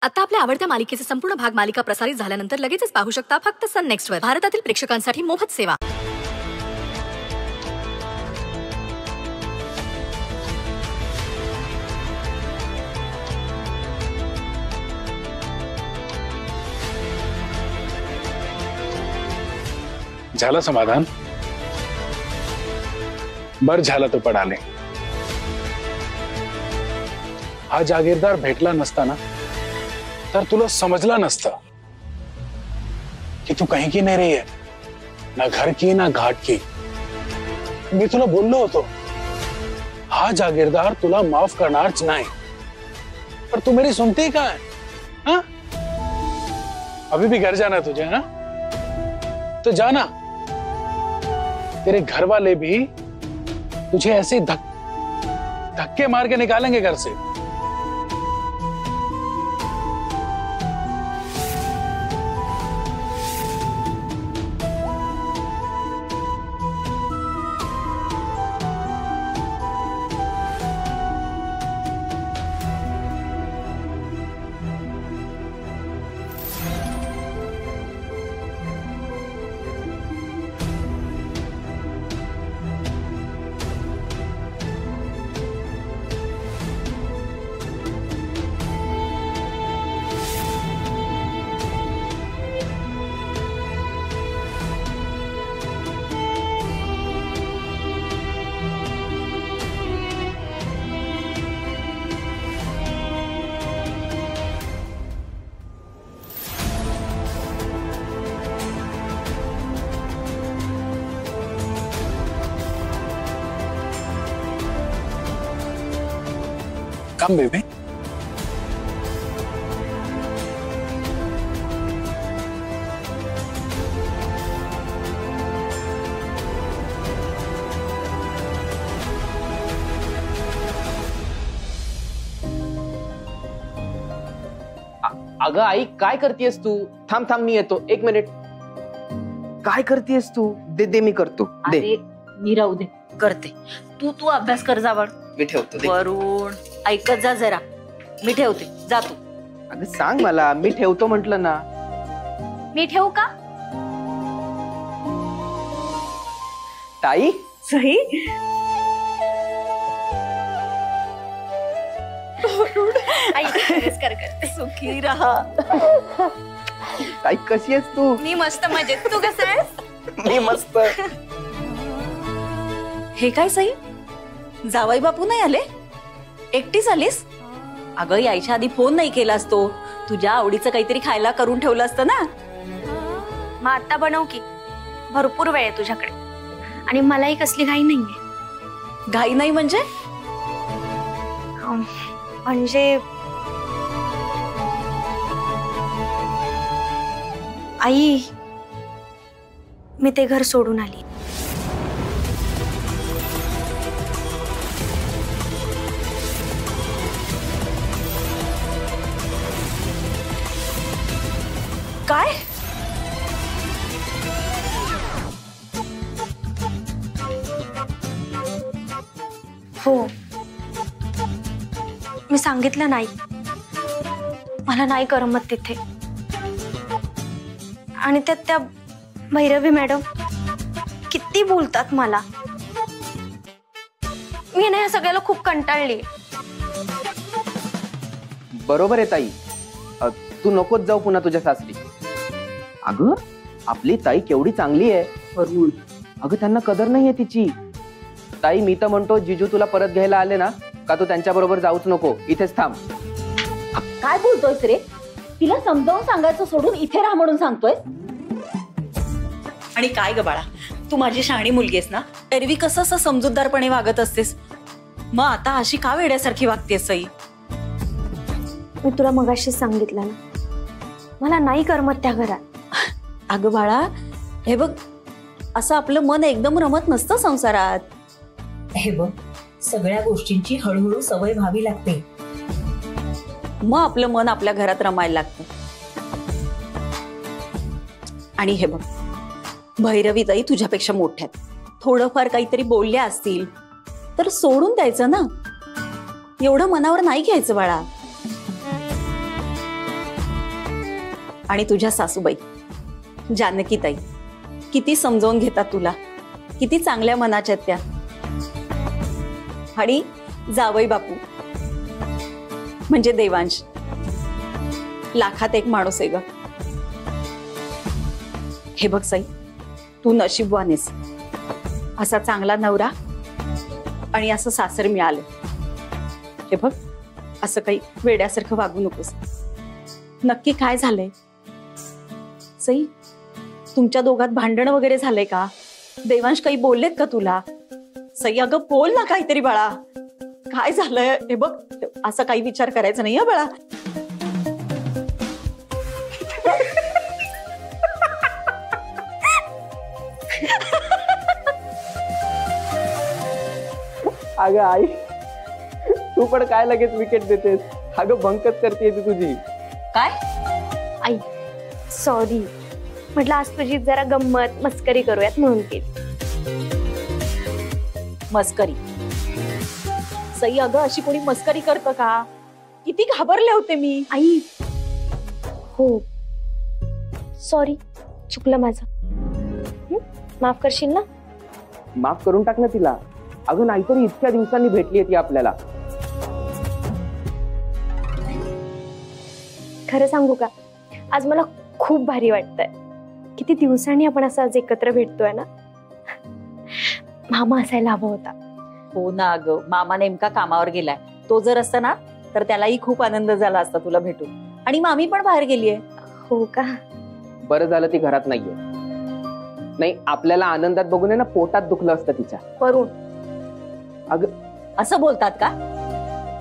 आता आपल्या आवडत्या मालिकेचे संपूर्ण भाग मालिका प्रसारित झाल्यानंतर लगेचच पाहू शकता फक्त सन नेक्स्ट वर. भारतातील प्रेक्षकांसाठी मोफत सेवा. झालं समाधान? बर झालं तू पडाले. हा जागीरदार भेटला नसता ना तर तुला समजलं नसतं कि तू कहीं की नहीं रही है, ना घर की ना घाट की. मी तुला बोललो होतो हा जागीरदार तुला माफ करणारच नाही, पर तू मेरी सुनती का है? हाँ? अभी भी घर जाना तुझे? हाँ तो जाना. तेरे घर वाले भी तुझे ऐसे धक्के मार के निकालेंगे घर से. Come, baby. अगं आई काय करतेस तू? थांब थांब मी येतो, एक मिनिट. काय करतेस तू? दे दे मी करतो. दे. मी राहू दे, करते. तू अभ्यास कर जावळ. मी ठेवतो. वरुण ऐकत जा जरा. मी ठेवते, जा तू. अगं सांग मला, मी ठेवतो म्हटलं ना. मी ठेवू का? ताई सही. करते. सुखी राहा. ताई कशी आहेस तू? मी मस्त मजेत. तू कसं आहेस? मी मस्त. हे काय सई, जावई बापू नाही आले? एकटीच आलीस? अगं यायच्या आधी फोन नाही केलास तो. तुझ्या आवडीचं काहीतरी खायला करून ठेवलं असतं ना. मग आता बनव की, भरपूर वेळ आहे तुझ्याकडे आणि मलाही कसली घाई नाहीये. घाई नाही म्हणजे? म्हणजे आई, मी ते घर सोडून आली. काय? हो, मी सांगितलं नाही, मला नाही करमत तिथे. आणि त्यात त्या भैरवी मॅडम किती बोलतात मला. मी ना या सगळ्याला खूप कंटाळली. बरोबर आहे ताई, तू नकोच जाऊ पुन्हा तुझ्या सासरी. अगं आपली ताई केवढी चांगली आहे. वरुण अगं त्यांना कदर नाहीये तिची. ताई मी तर म्हणतो जिजू तुला परत घ्यायला आले ना का तू त्यांच्या बरोबर जाऊच नको, इथेच थांब. काय बोलतोयस रे? तिला समजावून सांगायचं सोडून इथे राहा म्हणून सांगतोय. आणि काय ग बाळा, तू माझी शहाणी मुलगी आहेस ना, एरवी कसं असं समजूतदारपणे वागत असतेस, मग आता अशी का वेड्यासारखी वागतेस सई? मी तुला मगाशीच सांगितलं ना, मला नाही करमत त्या घरात. अगं बाळा, हे बघ, असं आपलं मन एकदम रमत नसतं संसारात. हे बघ, सगळ्या गोष्टींची हळूहळू सवय व्हावी लागते, मग आपलं मन आपल्या घरात रमायला लागतं. आणि हे बघ, भैरवीताई तुझ्यापेक्षा मोठ्यात, थोडंफार काहीतरी बोलल्या असतील तर सोडून द्यायचं ना. एवढं मनावर नाही घ्यायचं बाळा. आणि तुझ्या सासूबाई जानकीताई किती समजावून घेतात तुला, किती चांगल्या मनाच्या त्या. आणि जावई बापू म्हणजे देवांश, लाखात एक माणूस आहे ग. हे बघ साई, तू नशीबवान आहेस. असा चांगला नवरा आणि असं सासर मिळालं. हे बघ, असं काही वेड्यासारखं वागू नकोस. नक्की काय झालंय सई? तुमच्या दोघात भांडण वगैरे झालंय का? देवांश काही बोललेत का तुला? सई अगं बोल ना काहीतरी बाळा. काय झालंय? हे बघ, असा काही विचार करायचा नाही बाळा. अगं आई, तू पण काय लगेच विकेट देतेस? अगं भंकच करते ती तुझी. काय? आई सॉरी, म्हटलं आज तुझी जरा गंमत मस्करी करूयात म्हणून केली. मस्करी? सई अगं अशी कोणी मस्करी करतं का? किती घाबरले होते मी. आई हो सॉरी, चुकलं माझं. माफ करशील ना? माफ करून टाक ना तिला. अगं नाहीतरी इतक्या दिवसांनी भेटली ती आपल्याला. खरं सांगू का, आज मला खूप भारी वाटतंय. किती दिवसांनी आपण असं आज एकत्र भेटतोय ना. मामा असायला हवा होता. हो ना अगं, मामा नेमका कामावर गेलाय. तो जर असता ना तर त्यालाही खूप आनंद झाला असता तुला भेटून. आणि मामी पण बाहेर गेलीये. हो का? बरं झालं ती घरात नाहीये. नाही, आपल्याला आनंदात बघून आहे ना पोटात दुखलं असतं तिच्या. वरून अगं असं बोलतात का?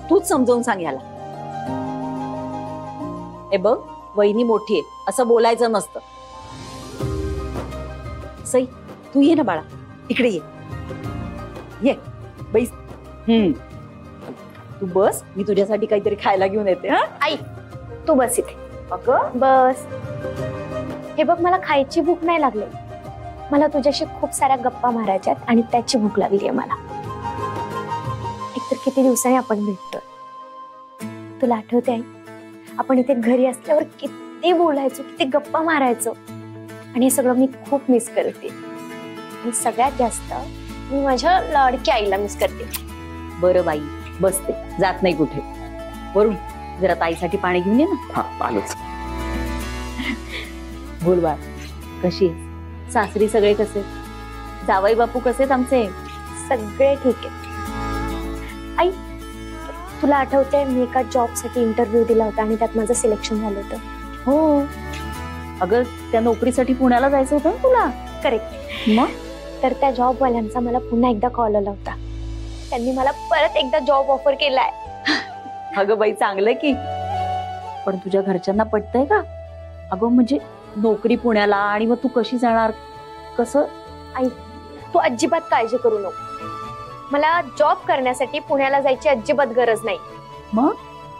तूच समजावून सांग याला. हे बघ, वहिनी मोठी आहे, असं बोलायचं नसतं. सई तू ये ना बाळा, इकडे ये. ये बैस. तू बस, मी तुझ्यासाठी काहीतरी खायला घेऊन येते. हा आई तू बस इथे. अगं बस. हे बघ, मला खायची भूक नाही लागली. मला तुझ्याशी खूप साऱ्या गप्पा मारायच्यात आणि त्याची भूक लागली आहे मला. एकतर किती दिवसांनी आपण भेटतोय. तुला आठवते आई, आपण इथे घरी असल्यावर किती बोलायचो, किती गप्पा मारायचो. आणि हे सगळं मी खूप मिस करते. आणि सगळ्यात जास्त मी माझ्या लाडक्या आईला मिस करते. बरं बाई, बसते, जात नाही कुठे. वरून जरा ताईसाठी पाणी घेऊन ये ना. हा आलोच. बोल बाळ, कशी आहे? सासरी सगळे कसे? जावई बापू कसे आमचे? सगळे ठीक आहे. आई तुला आठवतंय, मी एका जॉब साठी इंटरव्ह्यू दिला होता आणि त्यात माझं सिलेक्शन झालं होतं. हो अगं, त्या नोकरीसाठी पुण्याला जायचं होतं ना तुला? करेक्ट. मग तर त्या जॉबवाल्यांचा मला पुन्हा एकदा कॉल आला होता. त्यांनी मला परत एकदा जॉब ऑफर केलाय. अगं बाई, चांगलंय की. पण तुझ्या घरच्यांना पटतंय का? अगं म्हणजे नोकरी पुण्याला, आणि मग तू कशी जाणार? कसं? आई तू अजिबात काळजी करू नको. मला जॉब करण्यासाठी पुण्याला जायची अजिबात गरज नाही. मग?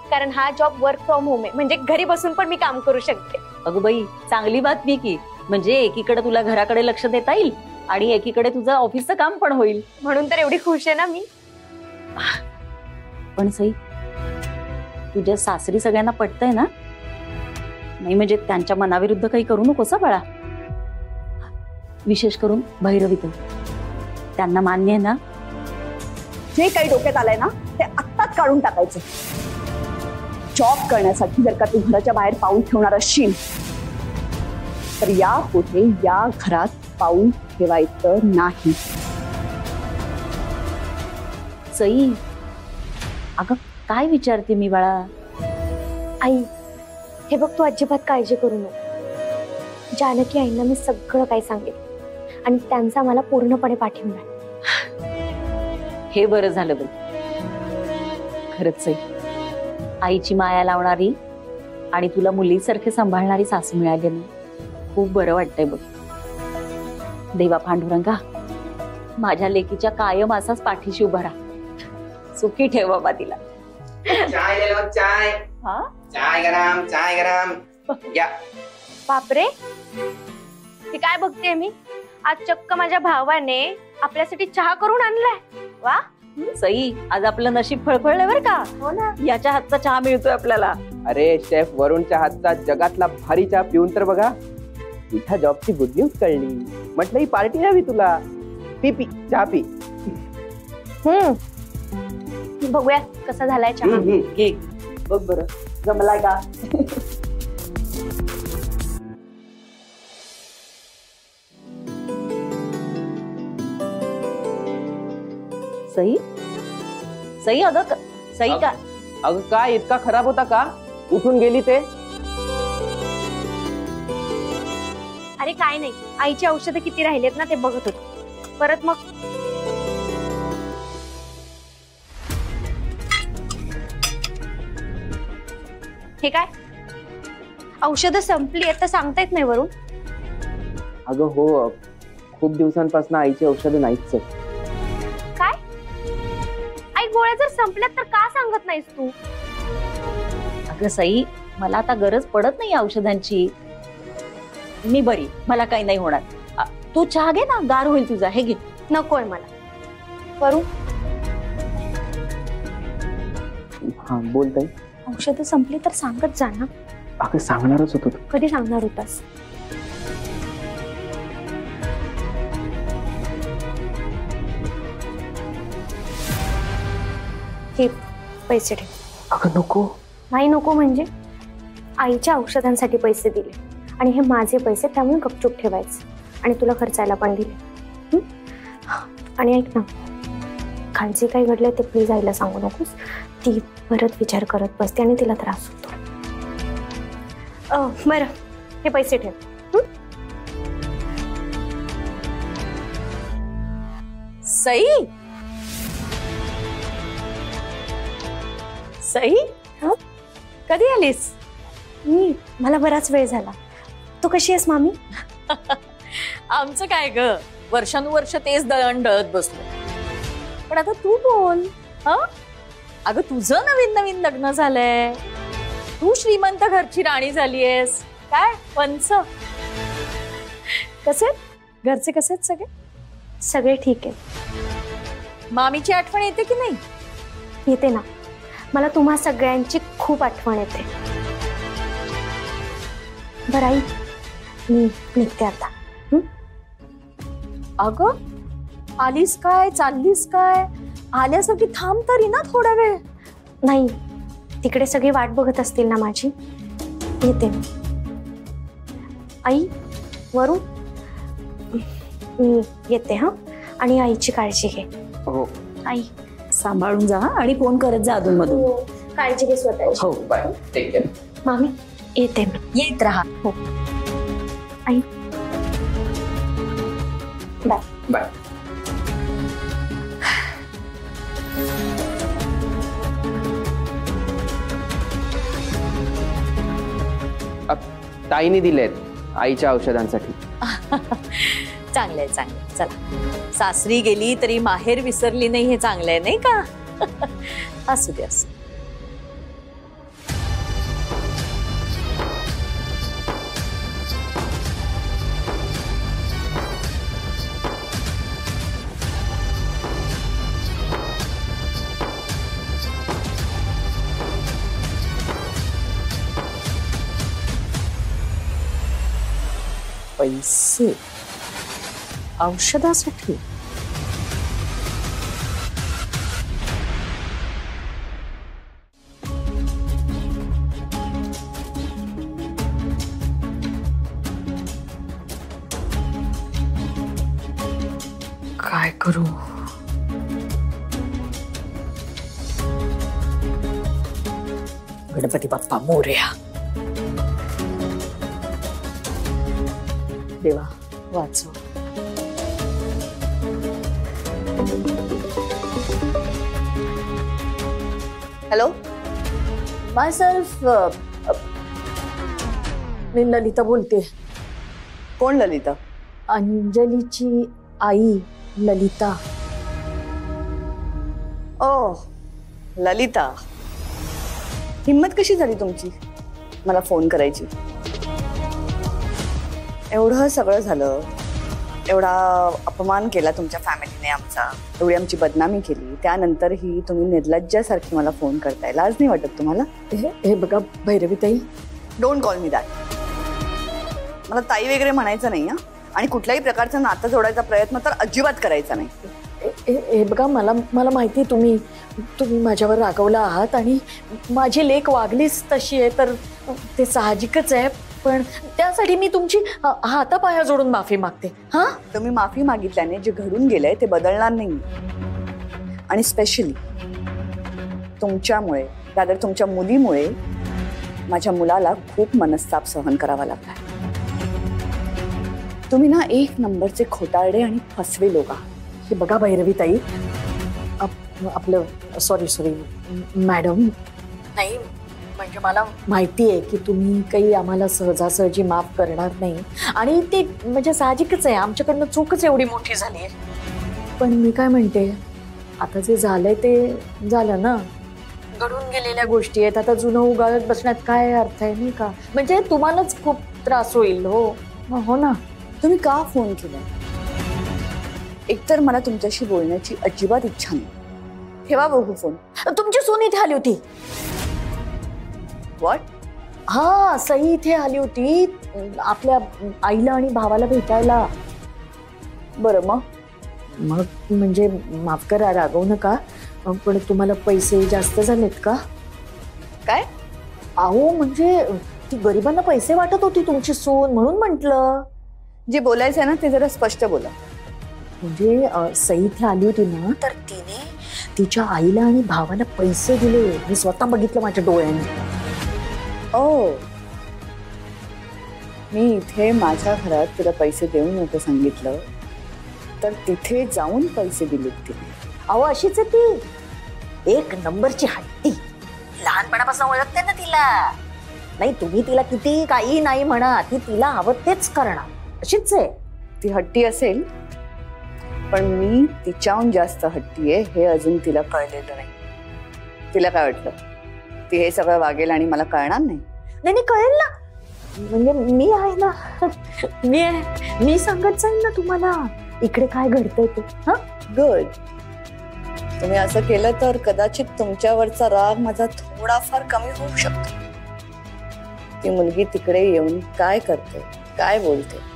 कारण हा जॉब वर्क फ्रॉम होम आहे, म्हणजे घरी बसून पण मी काम करू शकते. अगं बाई, चांगली बातमी की. म्हणजे एकीकडे तुला घराकडे लक्ष देता येईल आणि एकीकडे तुझं ऑफिसचं काम पण होईल. म्हणून तर एवढी खुश आहे ना मी. पण सई, तुझ्या सासरी सगळ्यांना पटतंय ना? नाही म्हणजे त्यांच्या मनाविरुद्ध काही करू नकोस बाळा. विशेष करून भैरवी तर, त्यांना मान्य आहे ना? जे काही डोक्यात आलंय ना ते आत्ताच काढून टाकायचं. जॉब करण्यासाठी जर का तू घराच्या बाहेर पाऊल ठेवणार असशील तर यापुढे या घरात पाऊल ठेवायचं नाही. सई अगं, काय विचारते मी बाळा? आई हे बघ, तू अजिबात काळजी करू नको. जानकी आईंना मी सगळं काही सांगेल आणि त्यांचा मला पूर्णपणे पाठिंबा आहे. हे बरं झालं बघ. खरंच सई, आईची माया लावणारी आणि तुला मुलीसारखे सांभाळणारी सासू मिळाली ना, खूप बरं वाटतंय बघ. देवा पांडुरंगा, माझ्या लेकीच्या कायम असाच पाठीशी उभा राहा. सुखी ठेव बाबा तिला. चाय ले लो, चाय. हा, चाय गरम, चाय गरम. या. बापरे, हे काय बघते मी? आज चक्क माझ्या भावाने आपल्यासाठी चहा करून आणलाय. वा, सई, आज आपलं नशीब फळफळलंय बरं का. हो ना. याच्या हातचा चहा मिळतोय आपल्याला. अरे शेफ वरुणच्या हातचा जगातला भारी चहा पिऊन तर बघा. तुझ्या जॉबची गुड न्यूज कळली. म्हटलं ही पार्टी हवी तुला. पी पी चहा पी. बघूया कसा झालाय चहा. घे बघ बरं, जमलाय का. सई, सई अगं सई का. अगं काय इतका खराब होता का? उठून गेली ते. अरे काय नाही, आईची औषधं किती राहिलेत ना ते बघत होते. परत मग हे काय औषधं संपली आहेत तर सांगता येत नाही वरून. अगं हो, खूप दिवसांपासून आईची औषधं नाहीच आहेत. काय आई, गोळ्या जर संपल्यात तर का सांगत नाहीस तू? अगं सई, मला आता गरज पडत नाही औषधांची. मी बरी, मला काही नाही होणार. तू चहा घे ना, गार होईल तुझा. हे घे. नकोय मला. वरून हा बोलताय. औषधं संपली तर सांगत जा ना. अगं सांगणारच होतो. कधी सांगणार होतास? हे पैसे ठेव. अगं नको. नाही नको म्हणजे? आईच्या औषधांसाठी पैसे दिले आणि हे माझे पैसे, त्यामुळे गपचूप ठेवायचे आणि तुला खर्चायला पण दिले. आणि ऐक ना, काल जे काही घडलंय ते प्लीज आईला सांगू नकोस. ती परत विचार करत बसते आणि तिला त्रास होतो. बरं, हे पैसे ठेव. सई, सई, कधी आलीस? मला बराच वेळ झाला. तू कशी आहेस मामी? आमचं काय ग, वर्षानुवर्ष तेच दळण दळत बसलो. पण आता तू बोल. अगं तुझं नवीन नवीन लग्न झालंय, तू श्रीमंत घरची राणी झालीयस. काय पंच कसे घरचे कसे आहेत सगळे? सगळे ठीक आहे. मामीची आठवण येते की नाही? येते ना. मला तुम्हा सगळ्यांची खूप आठवण येते. बरं आई, मी निघते आता. अगं आलीस काय, चाललीस काय? आल्यासारखी थांब तरी ना थोडा वेळ. नाही, तिकडे सगळी वाट बघत असतील ना माझी. येते मी. आई, वरून मी येते. हा, आणि आईची काळजी घे. हो आई सांभाळून जा आणि फोन करत जा अधून मधून. काळजी घे स्वतःची. हो बाय. Take care. मामी येते मी. येत राहा. हो आई, बाय. बाय. ताईने दिलेत आईच्या औषधांसाठी. चांगलंय चांगलंय. चला, सासरी गेली तरी माहेर विसरली नाही, हे चांगलंय नाही का? असू दे असू. पैसे औषधासाठी? काय करू? गणपती बाप्पा मोरया. देवा वाचव. हॅलो, माय सेल्फ. मी ललिता बोलते. कोण ललिता? अंजलीची आई ललिता. ओ ललिता, हिम्मत कशी झाली तुमची मला फोन करायची? एवढं सगळं झालं एवढा अपमान केला तुमच्या फॅमिलीने आमचा, एवढी आमची बदनामी केली, त्यानंतरही तुम्ही निर्लज्जासारखी मला फोन करताय. लाज नाही वाटत तुम्हाला? हे बघा भैरवीताई, डोंट कॉल मी दॅट. मला ताई वगैरे म्हणायचं नाही. आणि कुठल्याही प्रकारचं नातं जोडायचा प्रयत्न तर अजिबात करायचा नाही. हे बघा, मला माहिती तुम्ही माझ्यावर रागवला आहात आणि माझी लेक वागलीच तशी आहे, तर ते साहजिकच आहे. पण त्यासाठी मी तुमची हातापाया जोडून माफी मागते. हा, तुम्ही माफी मागितल्याने जे घडून गेलंय ते बदलणार नाही. आणि स्पेशली तुमच्यामुळे, रादर तुमच्या मुलीमुळे माझ्या मुलाला खूप मनस्ताप सहन करावा लागला. तुम्ही ना एक नंबरचे खोटारडे आणि फसवे लोक आहात. हे बघा भैरवीताई, आपलं सॉरी मॅडम, नाही म्हणजे मला माहिती आहे की तुम्ही काही आम्हाला सहजासहजी माफ करणार नाही आणि ते म्हणजे साहजिकच आहे, आमच्याकडनं चूकच एवढी मोठी झाली आहे. पण मी काय म्हणते, आता जे झालंय ते झालं ना, घडून गेलेल्या गोष्टी आहेत. आता जुनं उगाळत बसण्यात काय अर्थ आहे, नाही का? म्हणजे तुम्हालाच खूप त्रास होईल. हो ना. तुम्ही का फोन केला? एकतर मला तुमच्याशी बोलण्याची अजिबात इच्छा नाही. ठेवा बघू फोन. तुमची सून इथे आली होती. व्हॉट? हा, सई इथे आली होती आपल्या आईला आणि भावाला भेटायला. बरं, मग म्हणजे माफ करा, रागवू नका, पण तुम्हाला पैसे जास्त झालेत का? काय? अहो म्हणजे ती गरिबांना पैसे वाटत होती तुमची सून, म्हणून म्हंटल. जे बोलायचं आहे ना ते जरा स्पष्ट बोला. म्हणजे सई इथे आली होती ना, तर तिने तिच्या आईला आणि भावाला पैसे दिले. मी स्वतः बघितलं माझ्या डोळ्यांनी. ओ, मी इथे माझ्या घरात तुला पैसे देऊ नको सांगितलं, तर तिथे जाऊन पैसे दिलेत तिने. अहो अशीच आहे ती, एक नंबरची हट्टी. लहानपणापासून ओळखते ना तिला. नाही, तुम्ही तिला किती काही नाही म्हणा, ती तिला हवं तेच करणार. अशीच आहे ती. हट्टी असेल, पण मी तिच्याहून जास्त हट्टी आहे हे अजून तिला कळलेलं नाही. तिला काय वाटलं, ती हे सगळं वागेल आणि मला कळणार नाही? नाही कळेल ना. म्हणजे मी आहे ना, मी सांगत जाईन ना तुम्हाला इकडे काय घडतंय ते. हा, गुड. तुम्ही असं केलं तर कदाचित तुमच्यावरचा राग माझा थोडाफार कमी होऊ शकतो. ती मुलगी तिकडे येऊन काय करते, काय बोलते,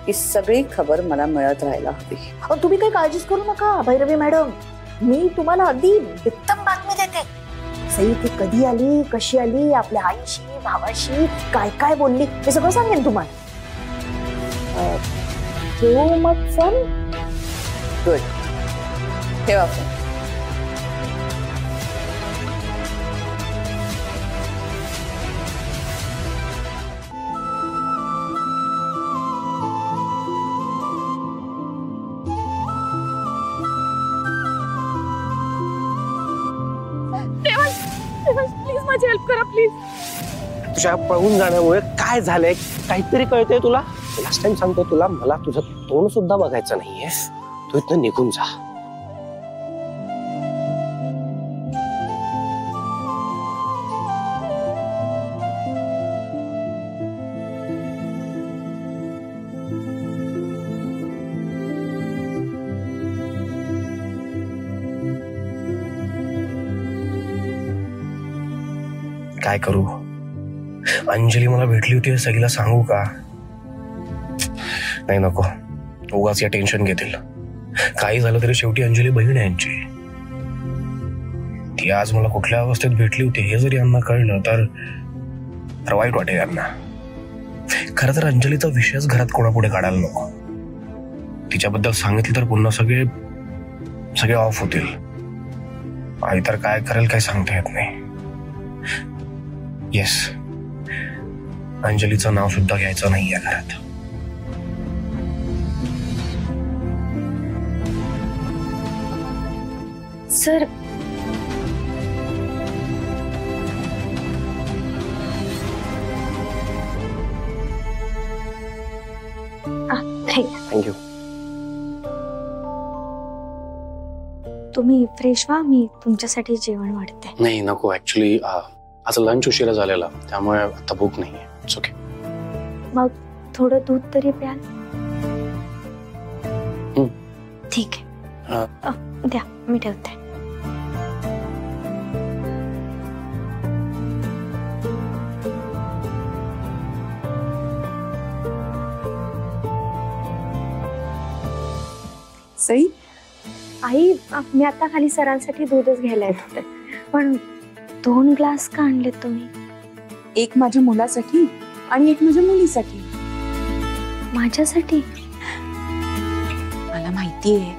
ही सगळी खबर मला मिळत राहायला हवी. तुम्ही काही काळजीच करू नका भैरवी मॅडम, मी तुम्हाला अगदी उत्तम बातमी देते. सई ती कधी आली, कशी आली, आपल्या आईशी भावाशी काय काय बोलली, हे सगळं सांगेन तुम्हाला. ठेवू मग फोन? गुड, ठेवा फोन. प्लीज माझी हेल्प करा प्लीज. तुझ्या पळून जाण्यामुळे काय झालंय काहीतरी कळतंय तुला? लास्ट टाइम सांगतो तुला, मला तुझं तोंड सुद्धा बघायचं नाहीये. तू इथनं निघून जा. काय करू? अंजली मला भेटली होती, सगळीला सांगू का? नाही, नको. उगाच या टेन्शन घेतील. काही झालं तरी शेवटी अंजली बहीण आहे यांची. ती आज मला कुठल्या अवस्थेत भेटली होती हे जरी यांना कळलं तर वाईट वाटेल यांना. खरं तर अंजलीचा विषयच घरात कोणापुढे काढायला नको. तिच्याबद्दल सांगितलं तर पुन्हा सगळे ऑफ होतील. आई तर काय करेल काय सांगता येत नाही. येस, अंजलीचं नाव सुद्धा घ्यायचं नाही या घरात. Sir, thank you. तुम्ही फ्रेश व्हा, मी तुमच्यासाठी जेवण वाढते. नाही नको, ऍक्च्युली आज लंच उशिरा झालेला, त्यामुळे आता भूक नाहीये. ओके. मग थोडं दूध तरी प्याल? ठीक हा. आहे द्या मी ठेवते. सई, आई मी आता खाली सरांसाठी दूधच घ्यायला येत होते, पण 2 ग्लास का आणले तुम्ही? एक माझ्या मुलासाठी आणि एक माझ्या मुलीसाठी. माझ्यासाठी? मला माहितीये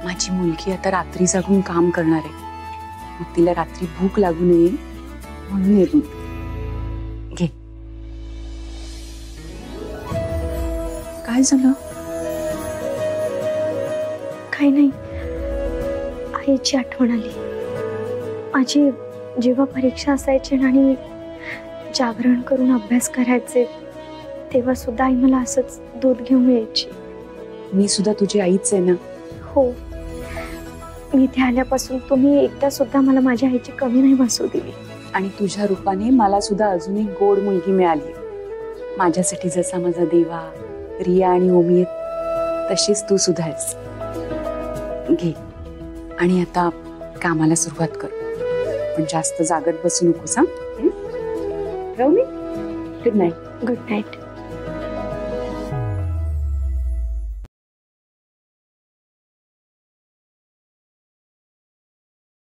माझी मुलगी आता रात्री जागून काम करणार आहे, मग तिला रात्री भूक लागू नये म्हणून हे दूध घे. काय झालं? काही नाही, आईची आठवण आली. माझी जेव्हा परीक्षा असायची आणि जागरण करून अभ्यास करायचे तेव्हा सुद्धा आई मला असंच दूध घेऊन यायची. मी सुद्धा तुझी आईच आहे ना. हो, मी इथे आल्यापासून तुम्ही एकदा सुद्धा मला माझ्या आईची कमी नाही भासू दिली. आणि तुझ्या रूपाने मला सुद्धा अजून एक गोड मुलगी मिळाली. माझ्यासाठी जसा माझा देवा रिया आणि ओमी आहेत तशीच तू सुद्धा आहेस. घे आणि आता कामाला सुरुवात कर, पण जास्त जागत बसू नकोस. हा, रवनी, गुड नाईट. Good night.